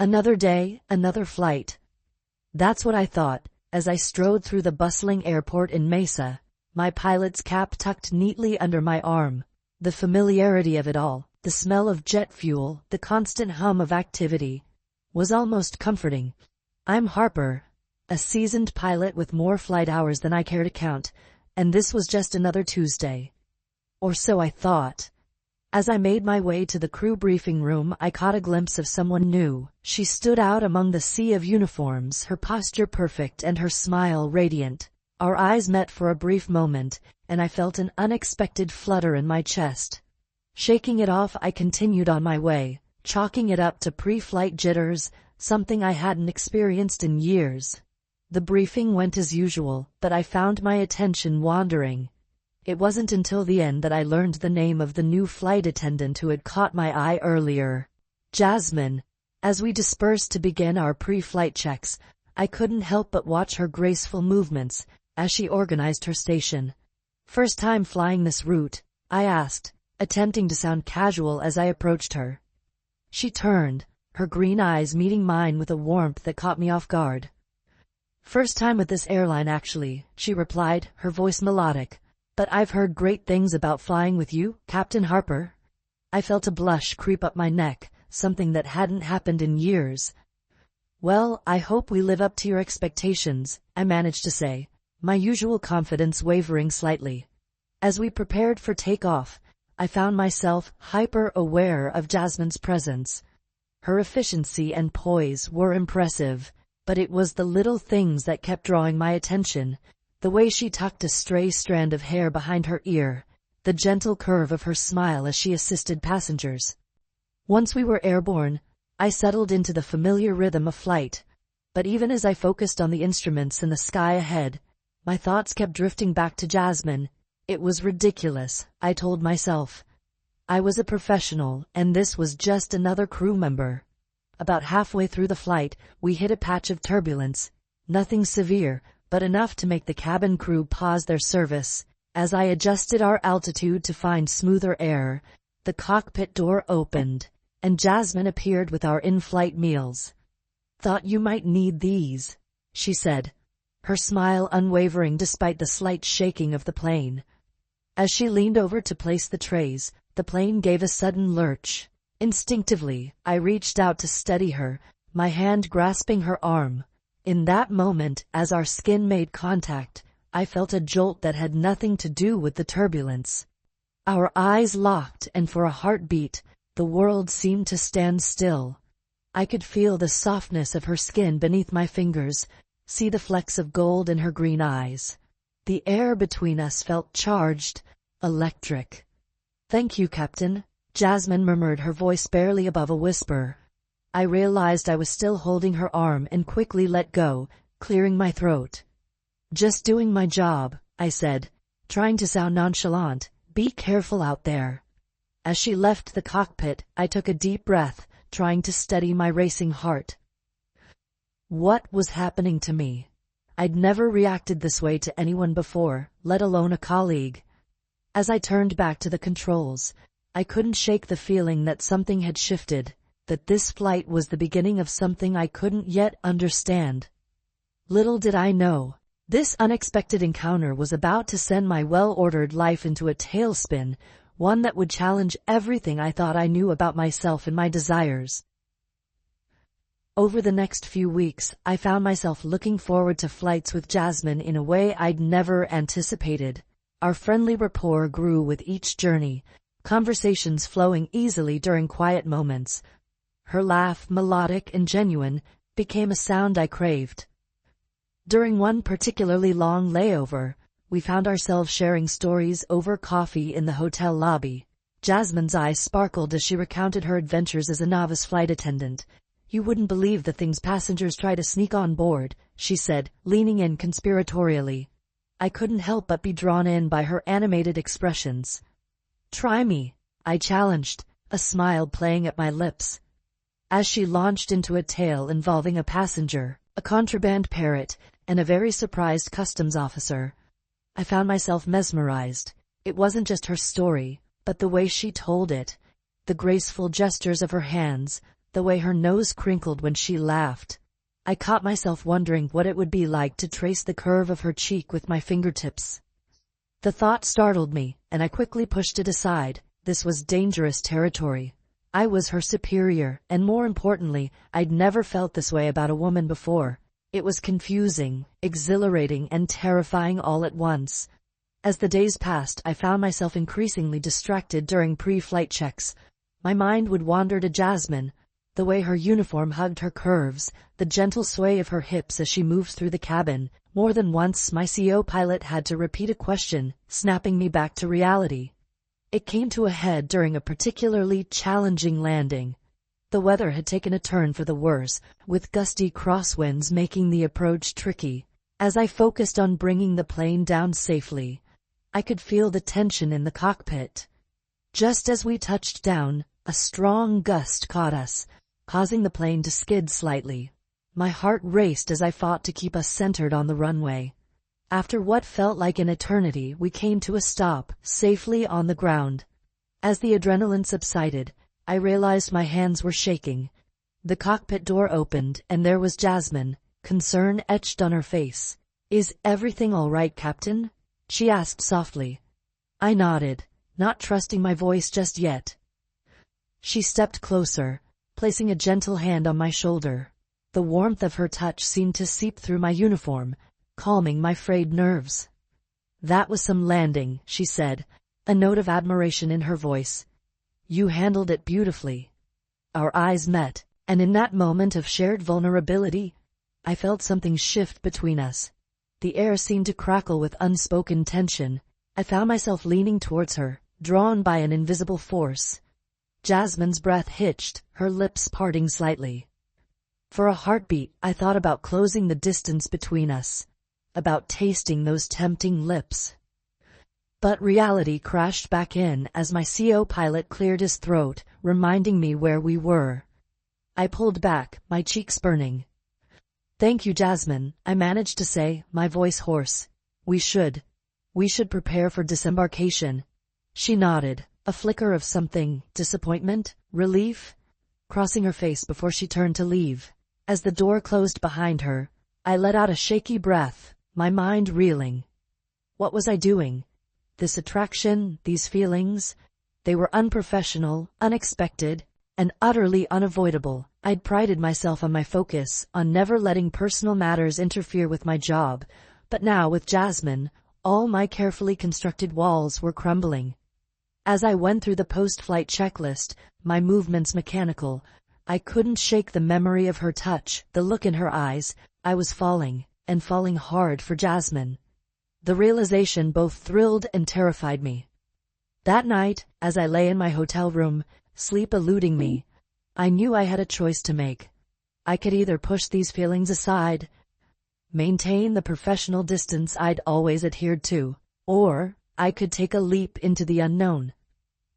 Another day, another flight. That's what I thought, as I strode through the bustling airport in Mesa, my pilot's cap tucked neatly under my arm. The familiarity of it all, the smell of jet fuel, the constant hum of activity, was almost comforting. I'm Harper, a seasoned pilot with more flight hours than I care to count, and this was just another Tuesday. Or so I thought. As I made my way to the crew briefing room, I caught a glimpse of someone new. She stood out among the sea of uniforms, her posture perfect and her smile radiant. Our eyes met for a brief moment, and I felt an unexpected flutter in my chest. Shaking it off, I continued on my way, chalking it up to pre-flight jitters, something I hadn't experienced in years. The briefing went as usual, but I found my attention wandering. It wasn't until the end that I learned the name of the new flight attendant who had caught my eye earlier. Jasmine. As we dispersed to begin our pre-flight checks, I couldn't help but watch her graceful movements as she organized her station. "First time flying this route?" I asked, attempting to sound casual as I approached her. She turned, her green eyes meeting mine with a warmth that caught me off guard. "First time with this airline, actually," she replied, her voice melodic. "But I've heard great things about flying with you, Captain Harper." I felt a blush creep up my neck, something that hadn't happened in years. "Well, I hope we live up to your expectations," I managed to say, my usual confidence wavering slightly. As we prepared for takeoff, I found myself hyper-aware of Jasmine's presence. Her efficiency and poise were impressive, but it was the little things that kept drawing my attention. The way she tucked a stray strand of hair behind her ear, the gentle curve of her smile as she assisted passengers. Once we were airborne, I settled into the familiar rhythm of flight, but even as I focused on the instruments in the sky ahead, my thoughts kept drifting back to Jasmine. It was ridiculous, I told myself. I was a professional, and this was just another crew member. About halfway through the flight, we hit a patch of turbulence. Nothing severe, but enough to make the cabin crew pause their service. As I adjusted our altitude to find smoother air, the cockpit door opened, and Jasmine appeared with our in-flight meals. "Thought you might need these," she said, her smile unwavering despite the slight shaking of the plane. As she leaned over to place the trays, the plane gave a sudden lurch. Instinctively, I reached out to steady her, my hand grasping her arm. In that moment, as our skin made contact, I felt a jolt that had nothing to do with the turbulence. Our eyes locked, and for a heartbeat, the world seemed to stand still. I could feel the softness of her skin beneath my fingers, see the flecks of gold in her green eyes. The air between us felt charged, electric. "Thank you, Captain," Jasmine murmured, her voice barely above a whisper. I realized I was still holding her arm and quickly let go, clearing my throat. "Just doing my job," I said, trying to sound nonchalant. "Be careful out there." As she left the cockpit, I took a deep breath, trying to steady my racing heart. What was happening to me? I'd never reacted this way to anyone before, let alone a colleague. As I turned back to the controls, I couldn't shake the feeling that something had shifted, that this flight was the beginning of something I couldn't yet understand. Little did I know, this unexpected encounter was about to send my well-ordered life into a tailspin, one that would challenge everything I thought I knew about myself and my desires. Over the next few weeks, I found myself looking forward to flights with Jasmine in a way I'd never anticipated. Our friendly rapport grew with each journey, conversations flowing easily during quiet moments. Her laugh, melodic and genuine, became a sound I craved. During one particularly long layover, we found ourselves sharing stories over coffee in the hotel lobby. Jasmine's eyes sparkled as she recounted her adventures as a novice flight attendant. "You wouldn't believe the things passengers try to sneak on board," she said, leaning in conspiratorially. I couldn't help but be drawn in by her animated expressions. "Try me," I challenged, a smile playing at my lips. As she launched into a tale involving a passenger, a contraband parrot, and a very surprised customs officer, I found myself mesmerized. It wasn't just her story, but the way she told it. The graceful gestures of her hands, the way her nose crinkled when she laughed. I caught myself wondering what it would be like to trace the curve of her cheek with my fingertips. The thought startled me, and I quickly pushed it aside. This was dangerous territory. I was her superior, and more importantly, I'd never felt this way about a woman before. It was confusing, exhilarating, and terrifying all at once. As the days passed, I found myself increasingly distracted during pre-flight checks. My mind would wander to Jasmine, the way her uniform hugged her curves, the gentle sway of her hips as she moved through the cabin. More than once, my CO pilot had to repeat a question, snapping me back to reality. It came to a head during a particularly challenging landing. The weather had taken a turn for the worse, with gusty crosswinds making the approach tricky. As I focused on bringing the plane down safely, I could feel the tension in the cockpit. Just as we touched down, a strong gust caught us, causing the plane to skid slightly. My heart raced as I fought to keep us centered on the runway. After what felt like an eternity, we came to a stop, safely on the ground. As the adrenaline subsided, I realized my hands were shaking. The cockpit door opened, and there was Jasmine, concern etched on her face. "Is everything all right, Captain?" she asked softly. I nodded, not trusting my voice just yet. She stepped closer, placing a gentle hand on my shoulder. The warmth of her touch seemed to seep through my uniform, calming my frayed nerves. "That was some landing," she said, a note of admiration in her voice. "You handled it beautifully." Our eyes met, and in that moment of shared vulnerability, I felt something shift between us. The air seemed to crackle with unspoken tension. I found myself leaning towards her, drawn by an invisible force. Jasmine's breath hitched, her lips parting slightly. For a heartbeat, I thought about closing the distance between us, about tasting those tempting lips. But reality crashed back in as my CO pilot cleared his throat, reminding me where we were. I pulled back, my cheeks burning. "Thank you, Jasmine," I managed to say, my voice hoarse. We should prepare for disembarkation." She nodded, a flicker of something, disappointment, relief, crossing her face before she turned to leave. As the door closed behind her, I let out a shaky breath, my mind reeling. What was I doing? This attraction, these feelings, they were unprofessional, unexpected, and utterly unavoidable. I'd prided myself on my focus, on never letting personal matters interfere with my job, but now with Jasmine, all my carefully constructed walls were crumbling. As I went through the post-flight checklist, my movements mechanical, I couldn't shake the memory of her touch, the look in her eyes. I was falling, and falling hard for Jasmine. The realization both thrilled and terrified me. That night, as I lay in my hotel room, sleep eluding me, I knew I had a choice to make. I could either push these feelings aside, maintain the professional distance I'd always adhered to, or I could take a leap into the unknown.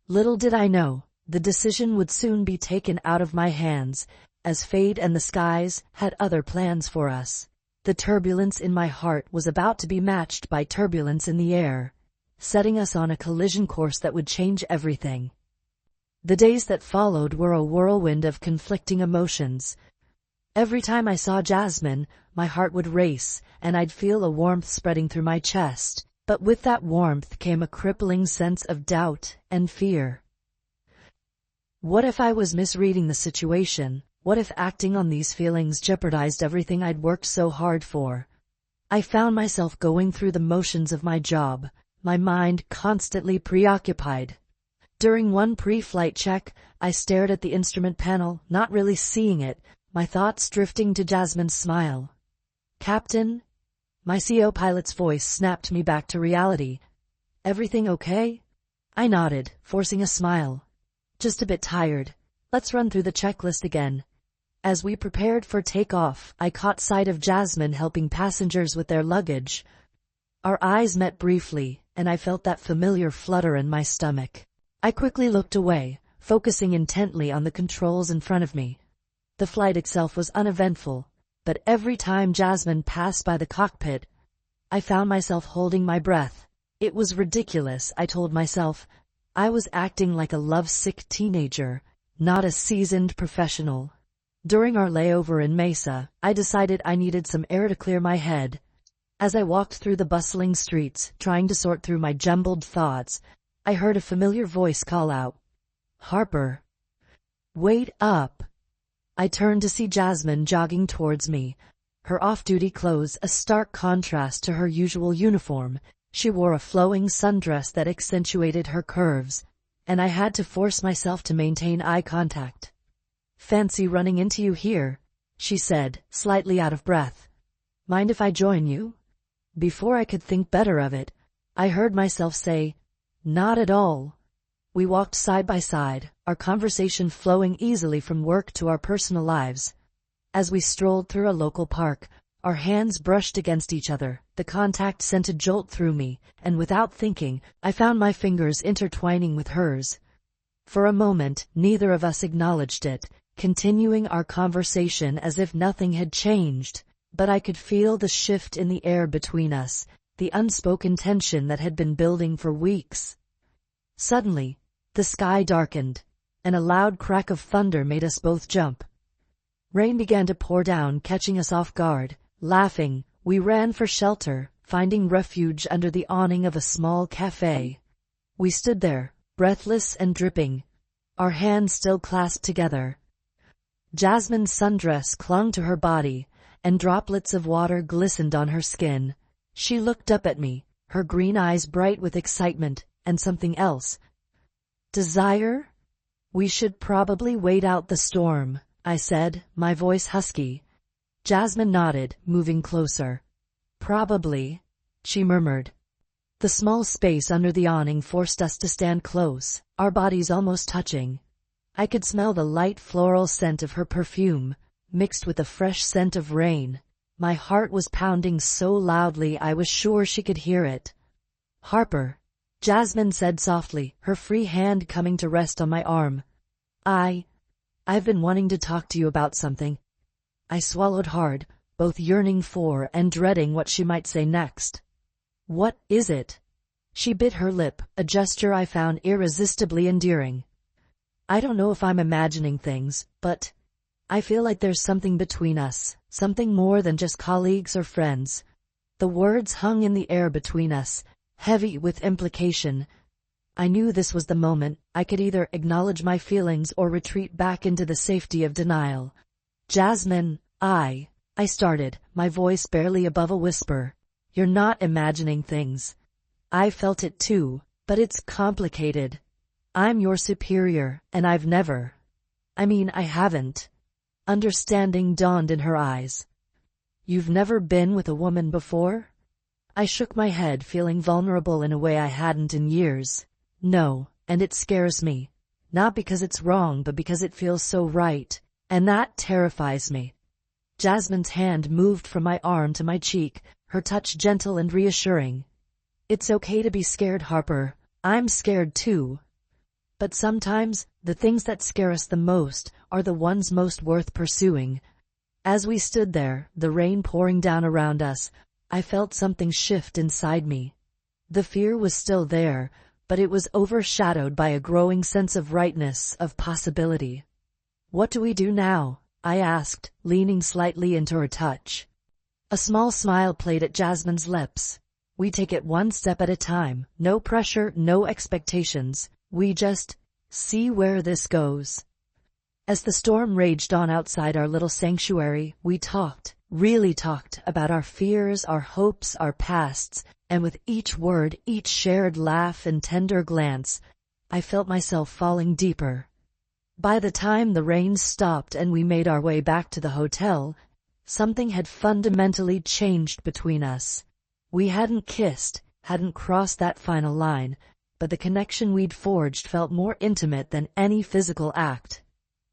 Little did I know, the decision would soon be taken out of my hands, as fate and the skies had other plans for us. The turbulence in my heart was about to be matched by turbulence in the air, setting us on a collision course that would change everything. The days that followed were a whirlwind of conflicting emotions. Every time I saw Jasmine, my heart would race, and I'd feel a warmth spreading through my chest. But with that warmth came a crippling sense of doubt and fear. What if I was misreading the situation? What if acting on these feelings jeopardized everything I'd worked so hard for? I found myself going through the motions of my job, my mind constantly preoccupied. During one pre-flight check, I stared at the instrument panel, not really seeing it, my thoughts drifting to Jasmine's smile. "Captain?" My CO pilot's voice snapped me back to reality. "Everything okay?" I nodded, forcing a smile. "Just a bit tired. Let's run through the checklist again." As we prepared for takeoff, I caught sight of Jasmine helping passengers with their luggage. Our eyes met briefly, and I felt that familiar flutter in my stomach. I quickly looked away, focusing intently on the controls in front of me. The flight itself was uneventful, but every time Jasmine passed by the cockpit, I found myself holding my breath. It was ridiculous, I told myself. I was acting like a lovesick teenager, not a seasoned professional. During our layover in Mesa, I decided I needed some air to clear my head. As I walked through the bustling streets, trying to sort through my jumbled thoughts, I heard a familiar voice call out, "Harper, wait up." I turned to see Jasmine jogging towards me. Her off-duty clothes a stark contrast to her usual uniform. She wore a flowing sundress that accentuated her curves, and I had to force myself to maintain eye contact. "Fancy running into you here," she said, slightly out of breath. "Mind if I join you?" Before I could think better of it, I heard myself say, "Not at all." We walked side by side, our conversation flowing easily from work to our personal lives. As we strolled through a local park, our hands brushed against each other. The contact sent a jolt through me, and without thinking, I found my fingers intertwining with hers. For a moment, neither of us acknowledged it, continuing our conversation as if nothing had changed, but I could feel the shift in the air between us, the unspoken tension that had been building for weeks. Suddenly, the sky darkened, and a loud crack of thunder made us both jump. Rain began to pour down, catching us off guard. Laughing, we ran for shelter, finding refuge under the awning of a small cafe. We stood there, breathless and dripping, our hands still clasped together. Jasmine's sundress clung to her body, and droplets of water glistened on her skin. She looked up at me, her green eyes bright with excitement and something else. "Desire? We should probably wait out the storm," I said, my voice husky. Jasmine nodded, moving closer. "Probably," she murmured. The small space under the awning forced us to stand close, our bodies almost touching. I could smell the light floral scent of her perfume, mixed with the fresh scent of rain. My heart was pounding so loudly I was sure she could hear it. "Harper," Jasmine said softly, her free hand coming to rest on my arm. I've been wanting to talk to you about something." I swallowed hard, both yearning for and dreading what she might say next. "What is it?" She bit her lip, a gesture I found irresistibly endearing. "I don't know if I'm imagining things, but I feel like there's something between us, something more than just colleagues or friends." The words hung in the air between us, heavy with implication. I knew this was the moment. I could either acknowledge my feelings or retreat back into the safety of denial. "Jasmine, I started, my voice barely above a whisper. "You're not imagining things. I felt it too, but it's complicated. I'm your superior, and I haven't." Understanding dawned in her eyes. "You've never been with a woman before?" I shook my head, feeling vulnerable in a way I hadn't in years. "No, and it scares me. Not because it's wrong, but because it feels so right, and that terrifies me." Jasmine's hand moved from my arm to my cheek, her touch gentle and reassuring. "It's okay to be scared, Harper. I'm scared too. But sometimes, the things that scare us the most are the ones most worth pursuing." As we stood there, the rain pouring down around us, I felt something shift inside me. The fear was still there, but it was overshadowed by a growing sense of rightness, of possibility. "What do we do now?" I asked, leaning slightly into her touch. A small smile played at Jasmine's lips. "We take it one step at a time, no pressure, no expectations. We just see where this goes." As the storm raged on outside our little sanctuary, we talked, really talked, about our fears, our hopes, our pasts, and with each word, each shared laugh and tender glance, I felt myself falling deeper. By the time the rain stopped and we made our way back to the hotel, something had fundamentally changed between us. We hadn't kissed, hadn't crossed that final line, but the connection we'd forged felt more intimate than any physical act.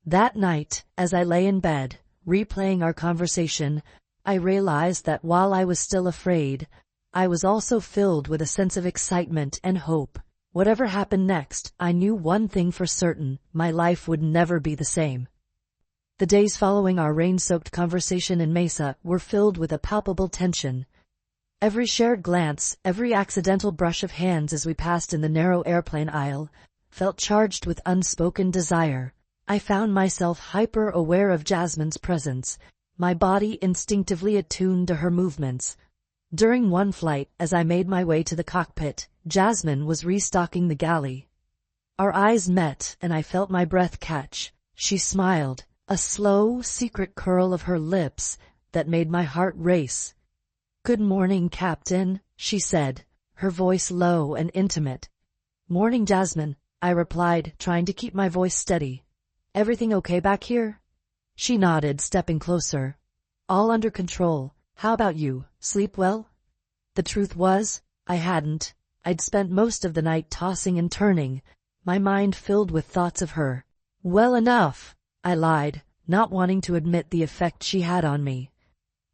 That night, as I lay in bed, replaying our conversation, I realized that while I was still afraid, I was also filled with a sense of excitement and hope. Whatever happened next, I knew one thing for certain: my life would never be the same. The days following our rain-soaked conversation in Mesa were filled with a palpable tension. Every shared glance, every accidental brush of hands as we passed in the narrow airplane aisle, felt charged with unspoken desire. I found myself hyper-aware of Jasmine's presence, my body instinctively attuned to her movements. During one flight, as I made my way to the cockpit, Jasmine was restocking the galley. Our eyes met, and I felt my breath catch. She smiled, a slow, secret curl of her lips that made my heart race. "Good morning, Captain," she said, her voice low and intimate. "Morning, Jasmine," I replied, trying to keep my voice steady. "Everything okay back here?" She nodded, stepping closer. "All under control. How about you? Sleep well?" The truth was, I hadn't. I'd spent most of the night tossing and turning, my mind filled with thoughts of her. "Well enough," I lied, not wanting to admit the effect she had on me.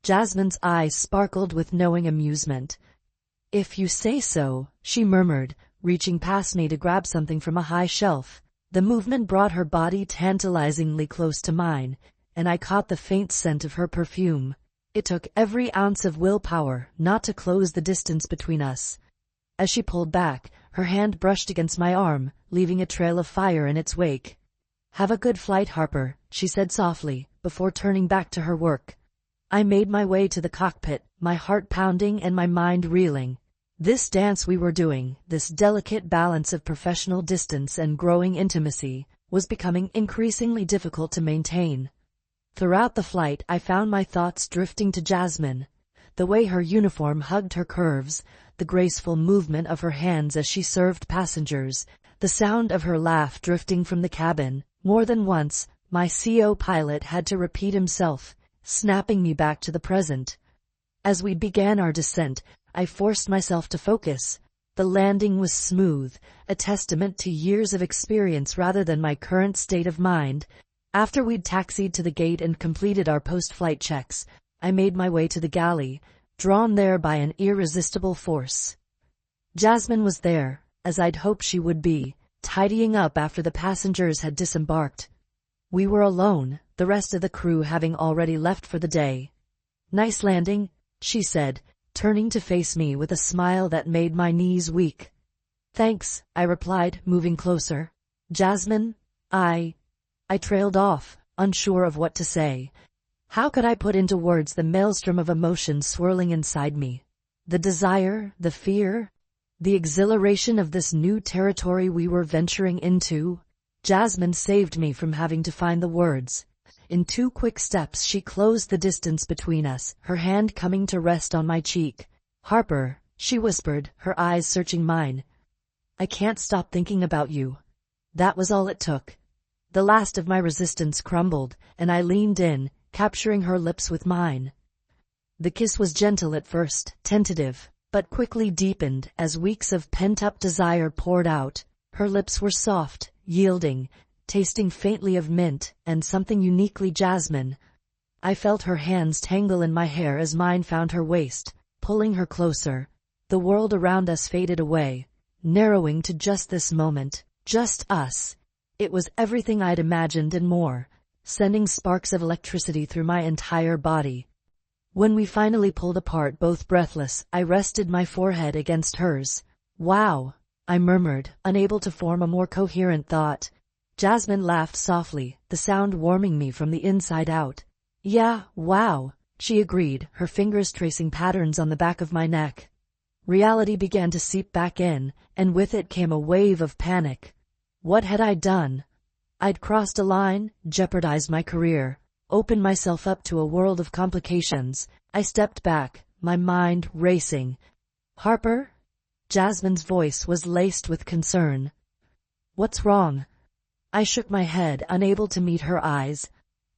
Jasmine's eyes sparkled with knowing amusement. "If you say so," she murmured, reaching past me to grab something from a high shelf. The movement brought her body tantalizingly close to mine, and I caught the faint scent of her perfume. It took every ounce of willpower not to close the distance between us. As she pulled back, her hand brushed against my arm, leaving a trail of fire in its wake. "Have a good flight, Harper," she said softly, before turning back to her work. I made my way to the cockpit, my heart pounding and my mind reeling. This dance we were doing, this delicate balance of professional distance and growing intimacy, was becoming increasingly difficult to maintain. Throughout the flight, I found my thoughts drifting to Jasmine. The way her uniform hugged her curves, the graceful movement of her hands as she served passengers, the sound of her laugh drifting from the cabin. More than once, my co-pilot had to repeat himself, snapping me back to the present. As we began our descent, I forced myself to focus. The landing was smooth, a testament to years of experience rather than my current state of mind. After we'd taxied to the gate and completed our post-flight checks, I made my way to the galley, drawn there by an irresistible force. Jasmine was there, as I'd hoped she would be, tidying up after the passengers had disembarked. We were alone, the rest of the crew having already left for the day. "Nice landing," she said, turning to face me with a smile that made my knees weak. "Thanks," I replied, moving closer. "Jasmine, I trailed off, unsure of what to say. How could I put into words the maelstrom of emotions swirling inside me? The desire, the fear, the exhilaration of this new territory we were venturing into. Jasmine saved me from having to find the words. In 2 quick steps she closed the distance between us, her hand coming to rest on my cheek. "Harper," she whispered, her eyes searching mine. "I can't stop thinking about you." That was all it took. The last of my resistance crumbled, and I leaned in, capturing her lips with mine. The kiss was gentle at first, tentative, but quickly deepened as weeks of pent-up desire poured out. Her lips were soft, yielding, tasting faintly of mint and something uniquely Jasmine. I felt her hands tangle in my hair as mine found her waist, pulling her closer. The world around us faded away, narrowing to just this moment, just us. It was everything I'd imagined and more, sending sparks of electricity through my entire body. When we finally pulled apart, both breathless, I rested my forehead against hers. "Wow," I murmured, unable to form a more coherent thought. Jasmine laughed softly, the sound warming me from the inside out. "Yeah, wow," she agreed, her fingers tracing patterns on the back of my neck. Reality began to seep back in, and with it came a wave of panic. What had I done? I'd crossed a line, jeopardized my career, opened myself up to a world of complications. I stepped back, my mind racing. "Harper?" Jasmine's voice was laced with concern. "What's wrong?" I shook my head, unable to meet her eyes.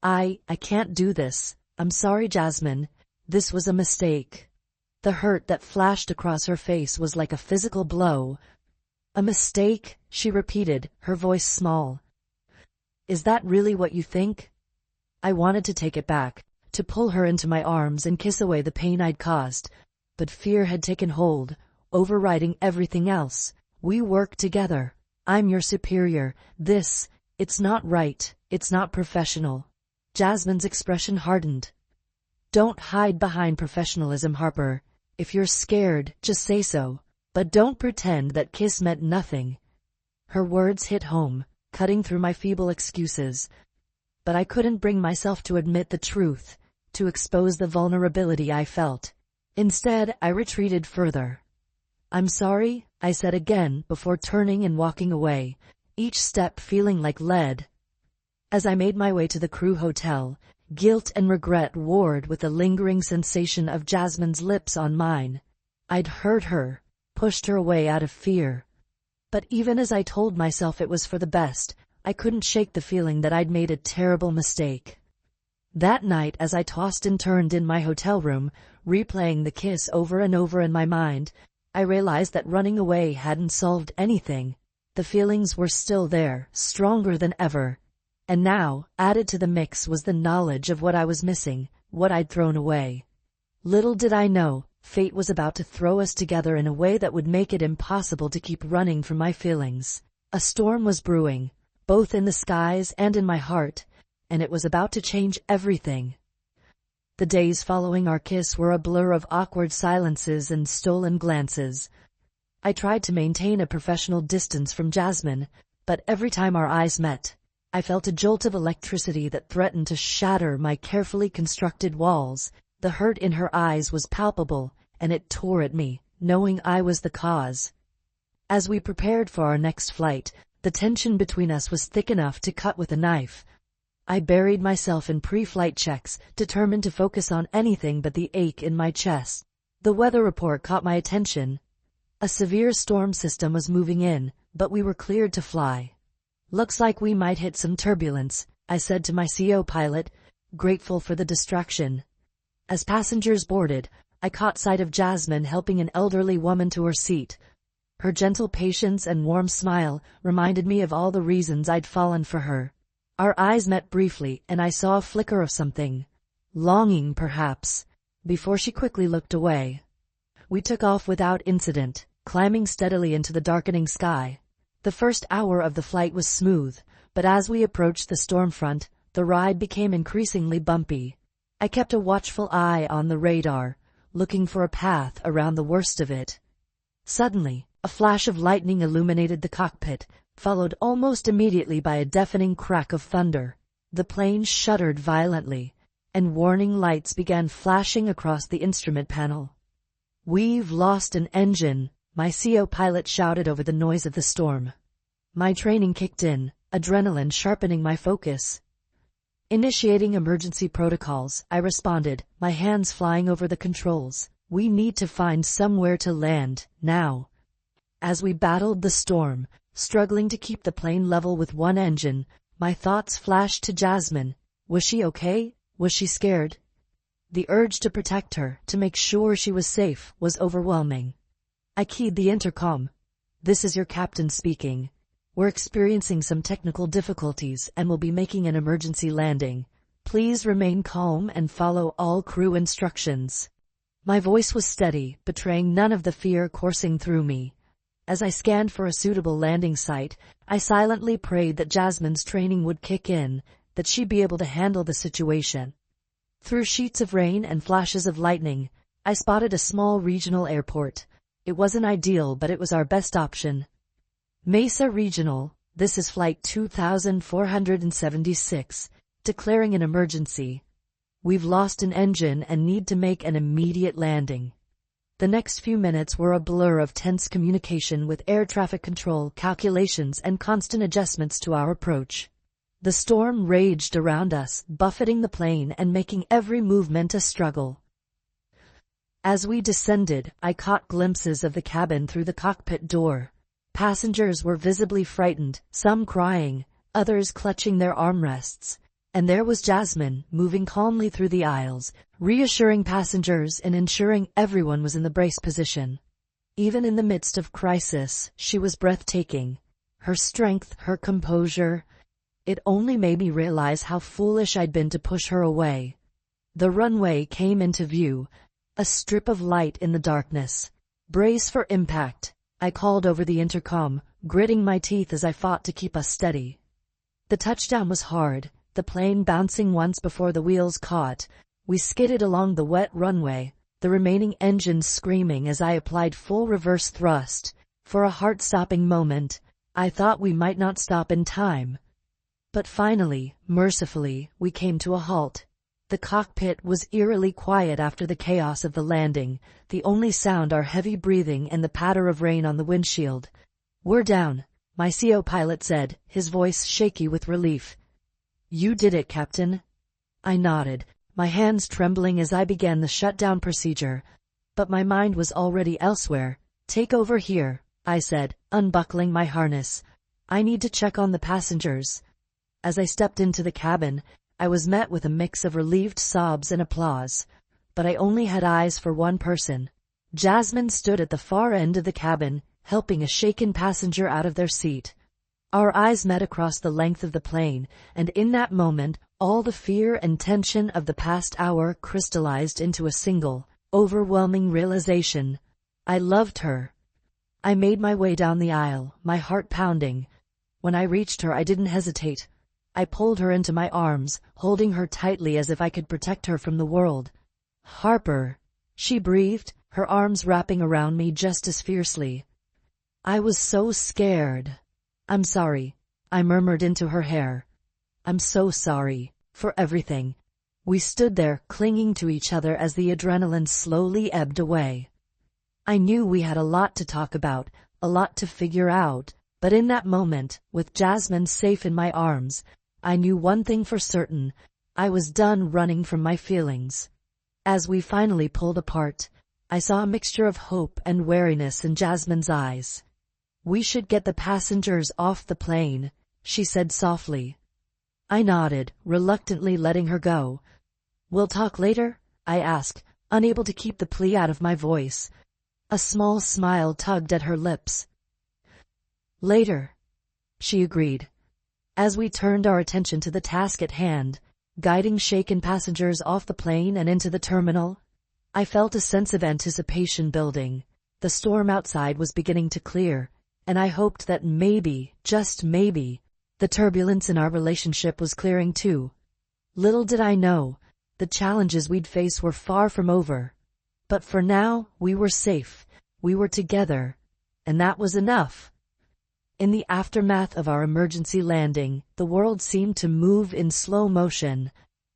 I can't do this. I'm sorry, Jasmine. This was a mistake." The hurt that flashed across her face was like a physical blow. "A mistake?" she repeated, her voice small. "Is that really what you think?" I wanted to take it back, to pull her into my arms and kiss away the pain I'd caused, but fear had taken hold, overriding everything else. "We work together. I'm your superior. It's not right. It's not professional." Jasmine's expression hardened. "Don't hide behind professionalism, Harper. If you're scared, just say so. But don't pretend that kiss meant nothing." Her words hit home. cutting through my feeble excuses. But I couldn't bring myself to admit the truth, to expose the vulnerability I felt. Instead, I retreated further. "I'm sorry," I said again before turning and walking away, each step feeling like lead. As I made my way to the crew hotel, guilt and regret warred with the lingering sensation of Jasmine's lips on mine. I'd hurt her, pushed her away out of fear. But even as I told myself it was for the best, I couldn't shake the feeling that I'd made a terrible mistake. That night, as I tossed and turned in my hotel room, replaying the kiss over and over in my mind, I realized that running away hadn't solved anything. The feelings were still there, stronger than ever. And now, added to the mix was the knowledge of what I was missing, what I'd thrown away. Little did I know, fate was about to throw us together in a way that would make it impossible to keep running from my feelings. A storm was brewing, both in the skies and in my heart, and it was about to change everything. The days following our kiss were a blur of awkward silences and stolen glances. I tried to maintain a professional distance from Jasmine, but every time our eyes met, I felt a jolt of electricity that threatened to shatter my carefully constructed walls. The hurt in her eyes was palpable, and it tore at me, knowing I was the cause. As we prepared for our next flight, the tension between us was thick enough to cut with a knife. I buried myself in pre-flight checks, determined to focus on anything but the ache in my chest. The weather report caught my attention. A severe storm system was moving in, but we were cleared to fly. "Looks like we might hit some turbulence," I said to my co-pilot, grateful for the distraction. As passengers boarded, I caught sight of Jasmine helping an elderly woman to her seat. Her gentle patience and warm smile reminded me of all the reasons I'd fallen for her. Our eyes met briefly, and I saw a flicker of something. Longing, perhaps, before she quickly looked away. We took off without incident, climbing steadily into the darkening sky. The first hour of the flight was smooth, but as we approached the storm front, the ride became increasingly bumpy. I kept a watchful eye on the radar, looking for a path around the worst of it. Suddenly, a flash of lightning illuminated the cockpit, followed almost immediately by a deafening crack of thunder. The plane shuddered violently, and warning lights began flashing across the instrument panel. "We've lost an engine," my co-pilot shouted over the noise of the storm. My training kicked in, adrenaline sharpening my focus. Initiating emergency protocols, I responded, my hands flying over the controls. "We need to find somewhere to land, now." As we battled the storm, struggling to keep the plane level with one engine, my thoughts flashed to Jasmine. Was she okay? Was she scared? The urge to protect her, to make sure she was safe, was overwhelming. I keyed the intercom. "This is your captain speaking. We're experiencing some technical difficulties and will be making an emergency landing. Please remain calm and follow all crew instructions." My voice was steady, betraying none of the fear coursing through me. As I scanned for a suitable landing site, I silently prayed that Jasmine's training would kick in, that she'd be able to handle the situation. Through sheets of rain and flashes of lightning, I spotted a small regional airport. It wasn't ideal, but it was our best option. "Mesa Regional, this is flight 2476, declaring an emergency. We've lost an engine and need to make an immediate landing." The next few minutes were a blur of tense communication with air traffic control calculations and constant adjustments to our approach. The storm raged around us, buffeting the plane and making every movement a struggle. As we descended, I caught glimpses of the cabin through the cockpit door. Passengers were visibly frightened, some crying, others clutching their armrests. And there was Jasmine, moving calmly through the aisles, reassuring passengers and ensuring everyone was in the brace position. Even in the midst of crisis, she was breathtaking. Her strength, her composure. It only made me realize how foolish I'd been to push her away. The runway came into view, a strip of light in the darkness. "Brace for impact," I called over the intercom, gritting my teeth as I fought to keep us steady. The touchdown was hard, the plane bouncing once before the wheels caught. We skidded along the wet runway, the remaining engines screaming as I applied full reverse thrust. For a heart-stopping moment, I thought we might not stop in time. But finally, mercifully, we came to a halt. The cockpit was eerily quiet after the chaos of the landing, the only sound our heavy breathing and the patter of rain on the windshield. "We're down," my CO pilot said, his voice shaky with relief. "You did it, Captain." I nodded, my hands trembling as I began the shutdown procedure. But my mind was already elsewhere. "Take over here," I said, unbuckling my harness. "I need to check on the passengers." As I stepped into the cabin, I was met with a mix of relieved sobs and applause. But I only had eyes for one person. Jasmine stood at the far end of the cabin, helping a shaken passenger out of their seat. Our eyes met across the length of the plane, and in that moment, all the fear and tension of the past hour crystallized into a single, overwhelming realization. I loved her. I made my way down the aisle, my heart pounding. When I reached her, I didn't hesitate. I pulled her into my arms, holding her tightly as if I could protect her from the world. "Harper," she breathed, her arms wrapping around me just as fiercely. I was so scared. "I'm sorry," I murmured into her hair. "I'm so sorry for everything." We stood there, clinging to each other as the adrenaline slowly ebbed away. I knew we had a lot to talk about, a lot to figure out, but in that moment, with Jasmine safe in my arms, I knew one thing for certain: I was done running from my feelings. As we finally pulled apart, I saw a mixture of hope and wariness in Jasmine's eyes. "We should get the passengers off the plane," she said softly. I nodded, reluctantly letting her go. "We'll talk later?" I asked, unable to keep the plea out of my voice. A small smile tugged at her lips. "Later," she agreed. As we turned our attention to the task at hand, guiding shaken passengers off the plane and into the terminal, I felt a sense of anticipation building. The storm outside was beginning to clear, and I hoped that maybe, just maybe, the turbulence in our relationship was clearing too. Little did I know, the challenges we'd face were far from over. But for now, we were safe, we were together, and that was enough. In the aftermath of our emergency landing, the world seemed to move in slow motion.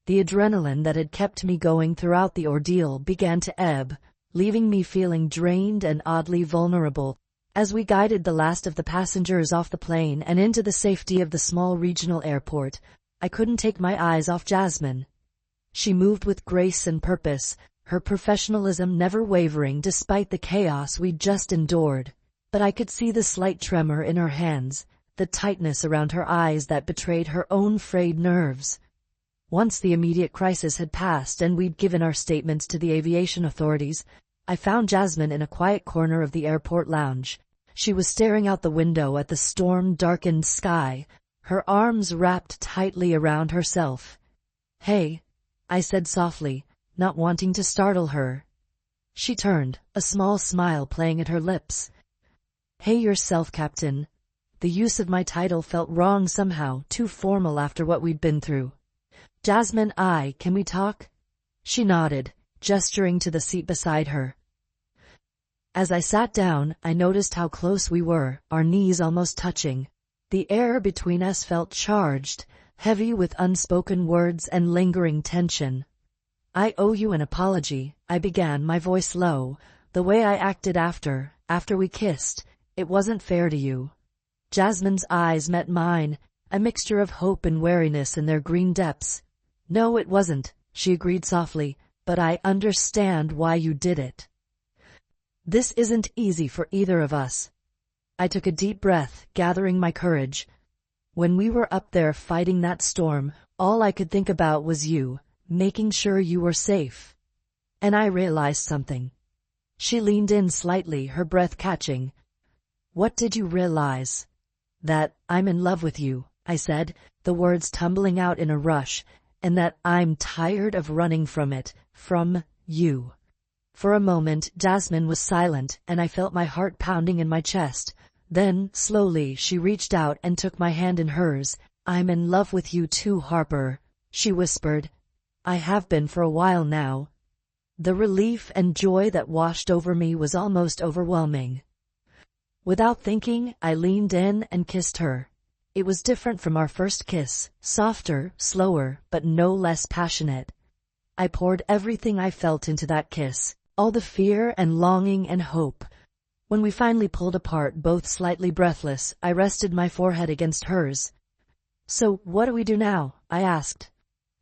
The adrenaline that had kept me going throughout the ordeal began to ebb, leaving me feeling drained and oddly vulnerable. As we guided the last of the passengers off the plane and into the safety of the small regional airport, I couldn't take my eyes off Jasmine. She moved with grace and purpose, her professionalism never wavering despite the chaos we'd just endured. But I could see the slight tremor in her hands, the tightness around her eyes that betrayed her own frayed nerves. Once the immediate crisis had passed and we'd given our statements to the aviation authorities, I found Jasmine in a quiet corner of the airport lounge. She was staring out the window at the storm-darkened sky, her arms wrapped tightly around herself. "Hey," I said softly, not wanting to startle her. She turned, a small smile playing at her lips. "Hey yourself, Captain." The use of my title felt wrong somehow, too formal after what we'd been through. "Jasmine, can we talk?" She nodded, gesturing to the seat beside her. As I sat down, I noticed how close we were, our knees almost touching. The air between us felt charged, heavy with unspoken words and lingering tension. "I owe you an apology," I began, my voice low. "The way I acted after we kissed, it wasn't fair to you." Jasmine's eyes met mine, a mixture of hope and wariness in their green depths. "No, it wasn't," she agreed softly, "but I understand why you did it. This isn't easy for either of us." I took a deep breath, gathering my courage. When we were up there fighting that storm, all I could think about was you, making sure you were safe. And I realized something. She leaned in slightly, her breath catching. "What did you realize?" "That I'm in love with you," I said, the words tumbling out in a rush, "and that I'm tired of running from it, from you." For a moment, Jasmine was silent, and I felt my heart pounding in my chest. Then, slowly, she reached out and took my hand in hers. "I'm in love with you too, Harper," she whispered. "I have been for a while now." The relief and joy that washed over me was almost overwhelming. Without thinking, I leaned in and kissed her. It was different from our first kiss, softer, slower, but no less passionate. I poured everything I felt into that kiss, all the fear and longing and hope. When we finally pulled apart, both slightly breathless, I rested my forehead against hers. "So, what do we do now?" I asked.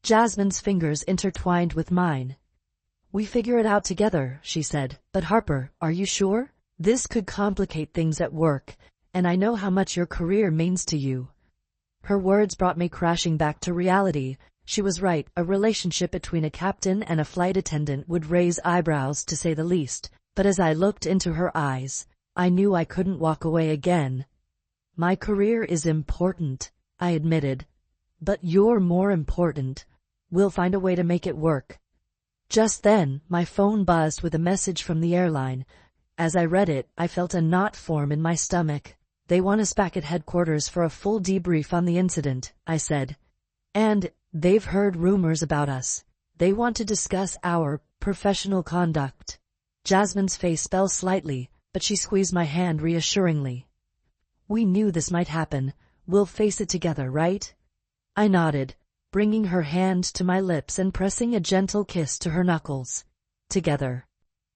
Jasmine's fingers intertwined with mine. "We figure it out together," she said. "But Harper, are you sure? This could complicate things at work, and I know how much your career means to you." Her words brought me crashing back to reality. She was right. A relationship between a captain and a flight attendant would raise eyebrows, to say the least. But as I looked into her eyes, I knew I couldn't walk away again. "My career is important," I admitted. "But you're more important. We'll find a way to make it work." Just then, my phone buzzed with a message from the airline. As I read it, I felt a knot form in my stomach. "They want us back at headquarters for a full debrief on the incident," I said. "And they've heard rumors about us. They want to discuss our professional conduct." Jasmine's face fell slightly, but she squeezed my hand reassuringly. "We knew this might happen. We'll face it together, right?" I nodded, bringing her hand to my lips and pressing a gentle kiss to her knuckles. Together.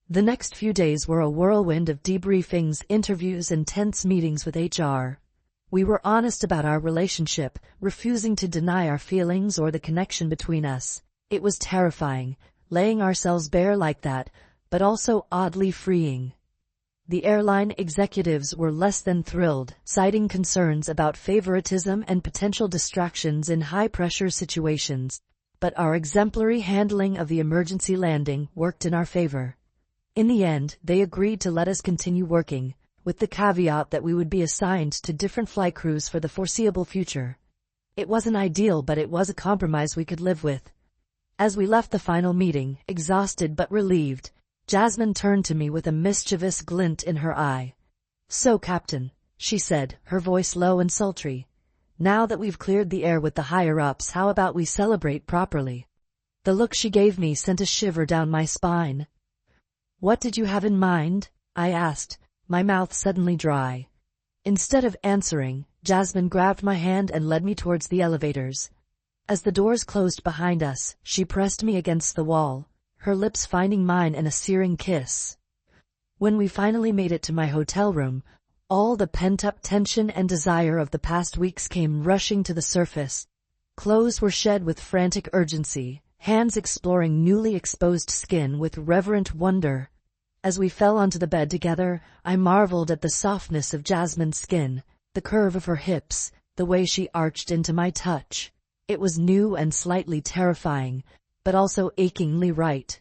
The next few days were a whirlwind of debriefings, interviews, and tense meetings with HR. We were honest about our relationship, refusing to deny our feelings or the connection between us. It was terrifying, laying ourselves bare like that, but also oddly freeing. The airline executives were less than thrilled, citing concerns about favoritism and potential distractions in high-pressure situations, but our exemplary handling of the emergency landing worked in our favor. In the end, they agreed to let us continue working, with the caveat that we would be assigned to different flight crews for the foreseeable future. It wasn't ideal, but it was a compromise we could live with. As we left the final meeting, exhausted but relieved, Jasmine turned to me with a mischievous glint in her eye. "So, Captain," she said, her voice low and sultry, "now that we've cleared the air with the higher-ups, how about we celebrate properly?" The look she gave me sent a shiver down my spine. "What did you have in mind?" I asked, my mouth suddenly dry. Instead of answering, Jasmine grabbed my hand and led me towards the elevators. As the doors closed behind us, she pressed me against the wall, her lips finding mine in a searing kiss. When we finally made it to my hotel room, all the pent-up tension and desire of the past weeks came rushing to the surface. Clothes were shed with frantic urgency, hands exploring newly exposed skin with reverent wonder. As we fell onto the bed together, I marveled at the softness of Jasmine's skin, the curve of her hips, the way she arched into my touch. It was new and slightly terrifying, but also achingly right.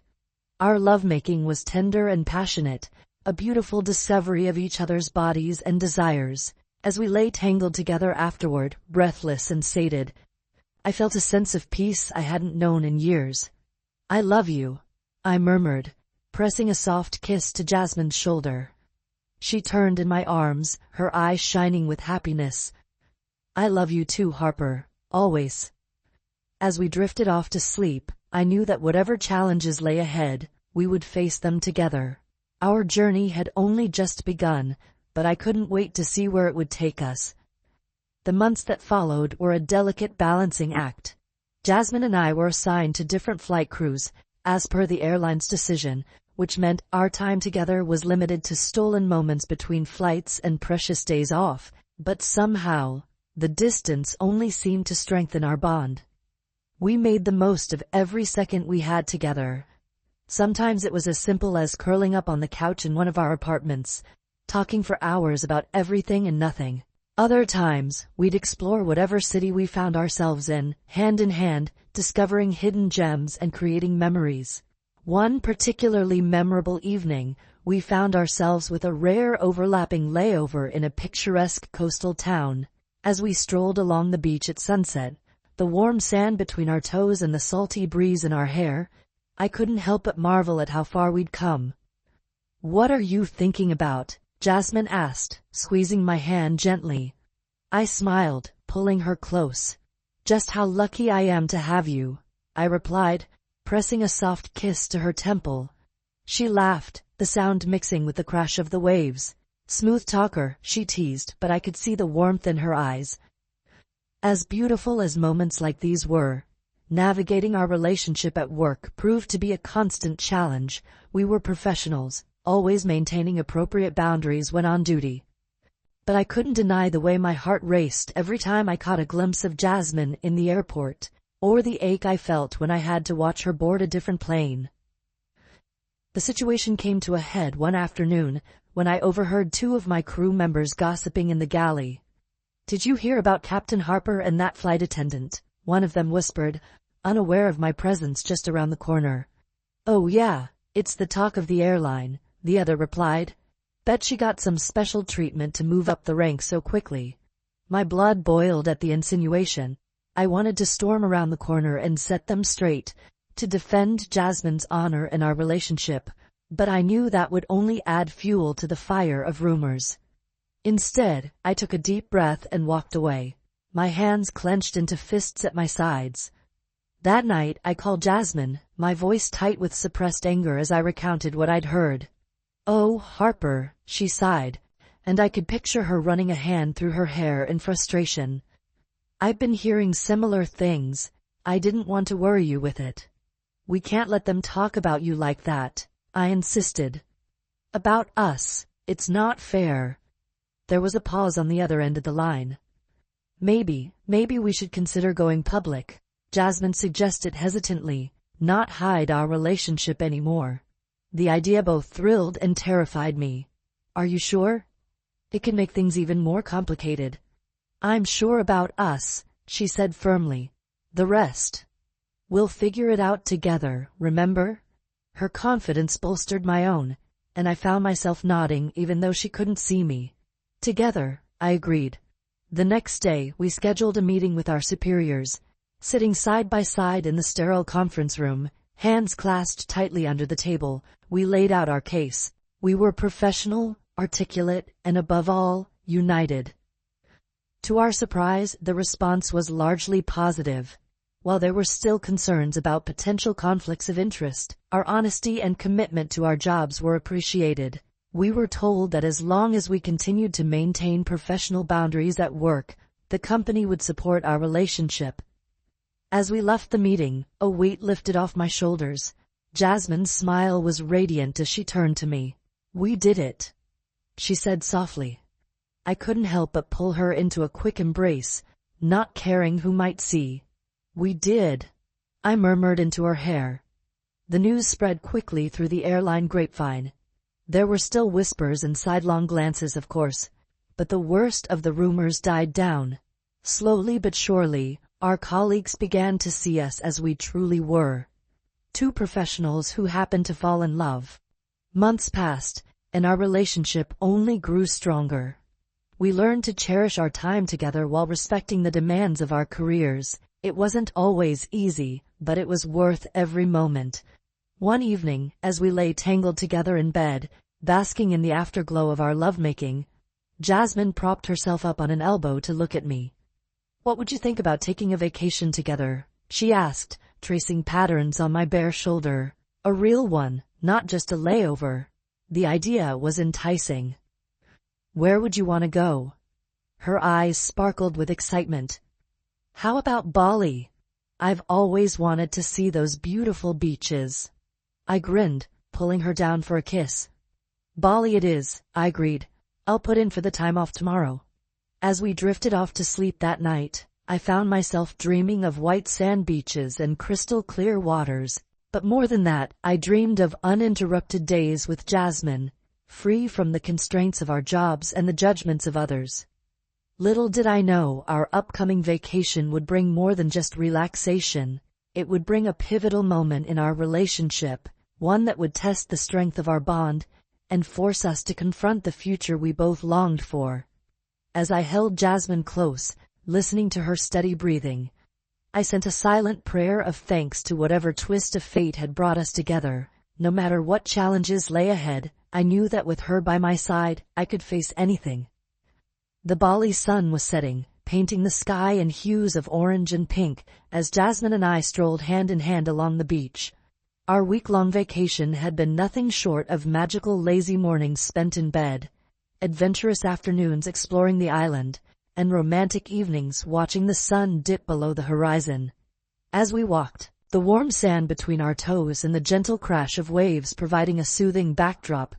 Our lovemaking was tender and passionate, a beautiful discovery of each other's bodies and desires. As we lay tangled together afterward, breathless and sated, I felt a sense of peace I hadn't known in years. "I love you," I murmured, pressing a soft kiss to Jasmine's shoulder. She turned in my arms, her eyes shining with happiness. "I love you too, Harper, always." As we drifted off to sleep, I knew that whatever challenges lay ahead, we would face them together. Our journey had only just begun, but I couldn't wait to see where it would take us. The months that followed were a delicate balancing act. Jasmine and I were assigned to different flight crews, as per the airline's decision, which meant our time together was limited to stolen moments between flights and precious days off, but somehow, the distance only seemed to strengthen our bond. We made the most of every second we had together. Sometimes it was as simple as curling up on the couch in one of our apartments, talking for hours about everything and nothing. Other times, we'd explore whatever city we found ourselves in hand, discovering hidden gems and creating memories. One particularly memorable evening, we found ourselves with a rare overlapping layover in a picturesque coastal town. As we strolled along the beach at sunset, the warm sand between our toes and the salty breeze in our hair, I couldn't help but marvel at how far we'd come. "What are you thinking about?" Jasmine asked, squeezing my hand gently. I smiled, pulling her close. "Just how lucky I am to have you," I replied, pressing a soft kiss to her temple. She laughed, the sound mixing with the crash of the waves. Smooth talker, she teased, but I could see the warmth in her eyes. As beautiful as moments like these were, navigating our relationship at work proved to be a constant challenge. We were professionals, always maintaining appropriate boundaries when on duty. But I couldn't deny the way my heart raced every time I caught a glimpse of Jasmine in the airport, or the ache I felt when I had to watch her board a different plane. The situation came to a head one afternoon when I overheard two of my crew members gossiping in the galley. "Did you hear about Captain Harper and that flight attendant?" one of them whispered, unaware of my presence just around the corner. "Oh yeah, it's the talk of the airline," the other replied. "Bet she got some special treatment to move up the ranks so quickly." My blood boiled at the insinuation. I wanted to storm around the corner and set them straight, to defend Jasmine's honor and our relationship, but I knew that would only add fuel to the fire of rumors. Instead, I took a deep breath and walked away, my hands clenched into fists at my sides. That night, I called Jasmine, my voice tight with suppressed anger as I recounted what I'd heard. "Oh, Harper," she sighed, and I could picture her running a hand through her hair in frustration. "I've been hearing similar things. I didn't want to worry you with it." "We can't let them talk about you like that," I insisted. "About us. It's not fair." There was a pause on the other end of the line. Maybe we should consider going public," Jasmine suggested hesitantly, "not hide our relationship anymore." The idea both thrilled and terrified me. "Are you sure? It could make things even more complicated." "I'm sure about us," she said firmly. "The rest, we'll figure it out together, remember?" Her confidence bolstered my own, and I found myself nodding even though she couldn't see me. "Together," I agreed. The next day, we scheduled a meeting with our superiors. Sitting side by side in the sterile conference room, hands clasped tightly under the table, we laid out our case. We were professional, articulate, and above all, united. To our surprise, the response was largely positive. While there were still concerns about potential conflicts of interest, our honesty and commitment to our jobs were appreciated. We were told that as long as we continued to maintain professional boundaries at work, the company would support our relationship. As we left the meeting, a weight lifted off my shoulders. Jasmine's smile was radiant as she turned to me. "We did it," she said softly. I couldn't help but pull her into a quick embrace, not caring who might see. "We did," I murmured into her hair. The news spread quickly through the airline grapevine. There were still whispers and sidelong glances, of course, but the worst of the rumors died down. Slowly but surely, our colleagues began to see us as we truly were. Two professionals who happened to fall in love. Months passed, and our relationship only grew stronger. We learned to cherish our time together while respecting the demands of our careers. It wasn't always easy, but it was worth every moment. One evening, as we lay tangled together in bed, basking in the afterglow of our lovemaking, Jasmine propped herself up on an elbow to look at me. "What would you think about taking a vacation together?" she asked, tracing patterns on my bare shoulder. "A real one, not just a layover." The idea was enticing. "Where would you want to go?" Her eyes sparkled with excitement. "How about Bali? I've always wanted to see those beautiful beaches." I grinned, pulling her down for a kiss. "Bali it is," I agreed. "I'll put in for the time off tomorrow." As we drifted off to sleep that night, I found myself dreaming of white sand beaches and crystal clear waters. But more than that, I dreamed of uninterrupted days with Jasmine, free from the constraints of our jobs and the judgments of others. Little did I know our upcoming vacation would bring more than just relaxation. It would bring a pivotal moment in our relationship, one that would test the strength of our bond and force us to confront the future we both longed for. As I held Jasmine close, listening to her steady breathing, I sent a silent prayer of thanks to whatever twist of fate had brought us together. No matter what challenges lay ahead, I knew that with her by my side, I could face anything. The Bali sun was setting, painting the sky in hues of orange and pink, as Jasmine and I strolled hand in hand along the beach. Our week-long vacation had been nothing short of magical lazy mornings spent in bed. adventurous afternoons exploring the island, and romantic evenings watching the sun dip below the horizon. As we walked, the warm sand between our toes and the gentle crash of waves providing a soothing backdrop,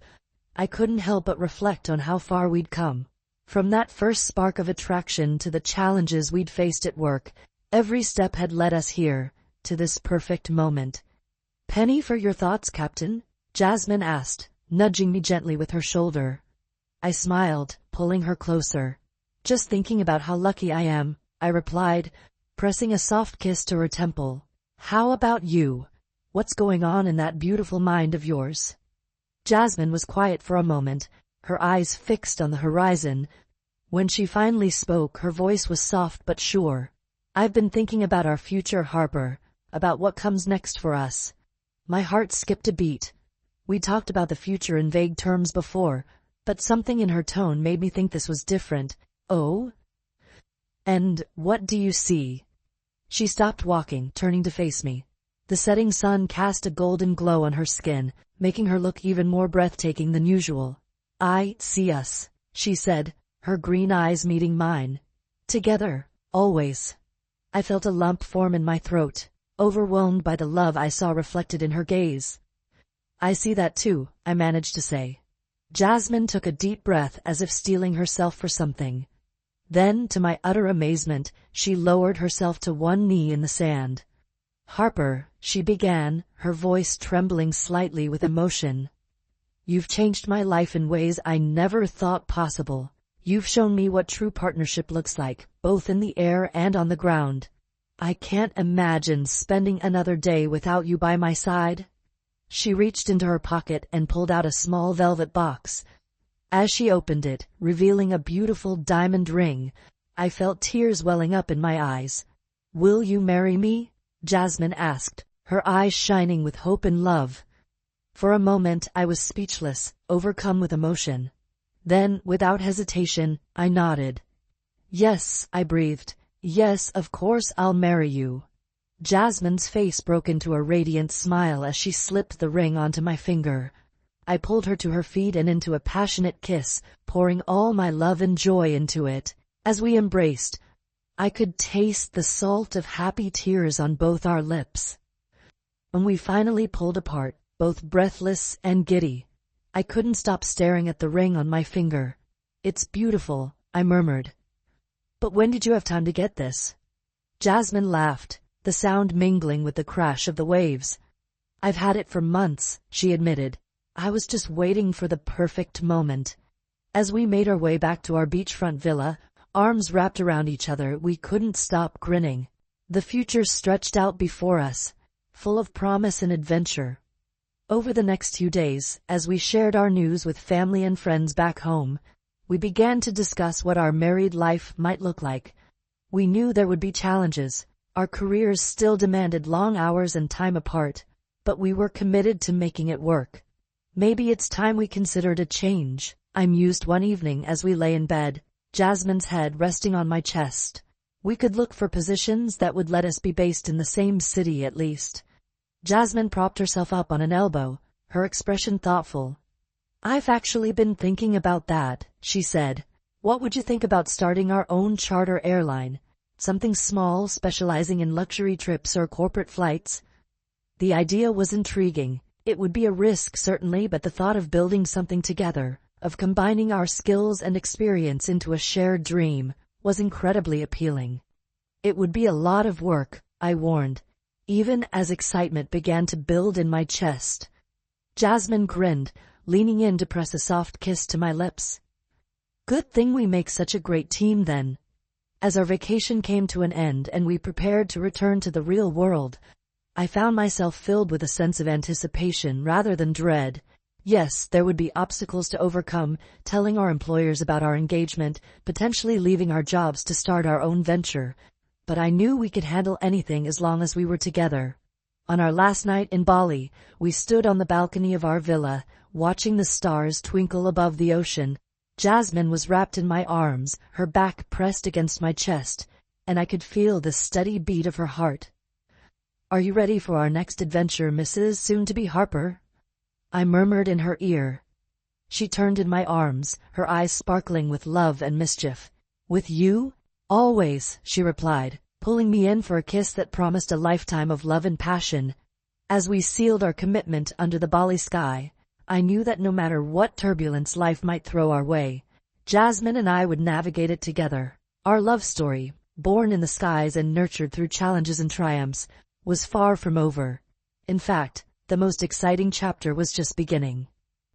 I couldn't help but reflect on how far we'd come. From that first spark of attraction to the challenges we'd faced at work, every step had led us here, to this perfect moment. "Penny for your thoughts, Captain?" Jasmine asked, nudging me gently with her shoulder. I smiled, pulling her closer. "Just thinking about how lucky I am," I replied, pressing a soft kiss to her temple. "How about you? What's going on in that beautiful mind of yours?" Jasmine was quiet for a moment, her eyes fixed on the horizon. When she finally spoke, her voice was soft but sure. "I've been thinking about our future, Harper, about what comes next for us." My heart skipped a beat. We talked about the future in vague terms before, but something in her tone made me think this was different. "Oh? And what do you see?" She stopped walking, turning to face me. The setting sun cast a golden glow on her skin, making her look even more breathtaking than usual. "I see us," she said, her green eyes meeting mine. "Together, always." I felt a lump form in my throat, overwhelmed by the love I saw reflected in her gaze. "I see that too," I managed to say. Jasmine took a deep breath as if steeling herself for something. Then, to my utter amazement, she lowered herself to one knee in the sand. "Harper," she began, her voice trembling slightly with emotion. "You've changed my life in ways I never thought possible. You've shown me what true partnership looks like, both in the air and on the ground. I can't imagine spending another day without you by my side." She reached into her pocket and pulled out a small velvet box. As she opened it, revealing a beautiful diamond ring, I felt tears welling up in my eyes. "Will you marry me?" Jasmine asked, her eyes shining with hope and love. For a moment I was speechless, overcome with emotion. Then, without hesitation, I nodded. "Yes," I breathed. "Yes, of course I'll marry you." Jasmine's face broke into a radiant smile as she slipped the ring onto my finger. I pulled her to her feet and into a passionate kiss, pouring all my love and joy into it. As we embraced, I could taste the salt of happy tears on both our lips. When we finally pulled apart, both breathless and giddy, I couldn't stop staring at the ring on my finger. "It's beautiful," I murmured. "But when did you have time to get this?" Jasmine laughed, the sound mingling with the crash of the waves. "I've had it for months," she admitted. "I was just waiting for the perfect moment." As we made our way back to our beachfront villa, arms wrapped around each other, we couldn't stop grinning. The future stretched out before us, full of promise and adventure. Over the next few days, as we shared our news with family and friends back home, we began to discuss what our married life might look like. We knew there would be challenges. Our careers still demanded long hours and time apart, but we were committed to making it work. "Maybe it's time we considered a change," I mused one evening as we lay in bed, Jasmine's head resting on my chest. "We could look for positions that would let us be based in the same city at least." Jasmine propped herself up on an elbow, her expression thoughtful. "I've actually been thinking about that," she said. "What would you think about starting our own charter airline? Something small, specializing in luxury trips or corporate flights?" The idea was intriguing. It would be a risk, certainly, but the thought of building something together, of combining our skills and experience into a shared dream, was incredibly appealing. "It would be a lot of work," I warned, even as excitement began to build in my chest. Jasmine grinned, leaning in to press a soft kiss to my lips. "Good thing we make such a great team then." As our vacation came to an end and we prepared to return to the real world, I found myself filled with a sense of anticipation rather than dread. Yes, there would be obstacles to overcome, telling our employers about our engagement, potentially leaving our jobs to start our own venture. But I knew we could handle anything as long as we were together. On our last night in Bali, we stood on the balcony of our villa, watching the stars twinkle above the ocean. Jasmine was wrapped in my arms, her back pressed against my chest, and I could feel the steady beat of her heart. "Are you ready for our next adventure, Mrs. Soon-to-be Harper?" I murmured in her ear. She turned in my arms, her eyes sparkling with love and mischief. "With you? Always," she replied, pulling me in for a kiss that promised a lifetime of love and passion. As we sealed our commitment under the Bali sky, I knew that no matter what turbulence life might throw our way, Jasmine and I would navigate it together. Our love story, born in the skies and nurtured through challenges and triumphs, was far from over. In fact, the most exciting chapter was just beginning.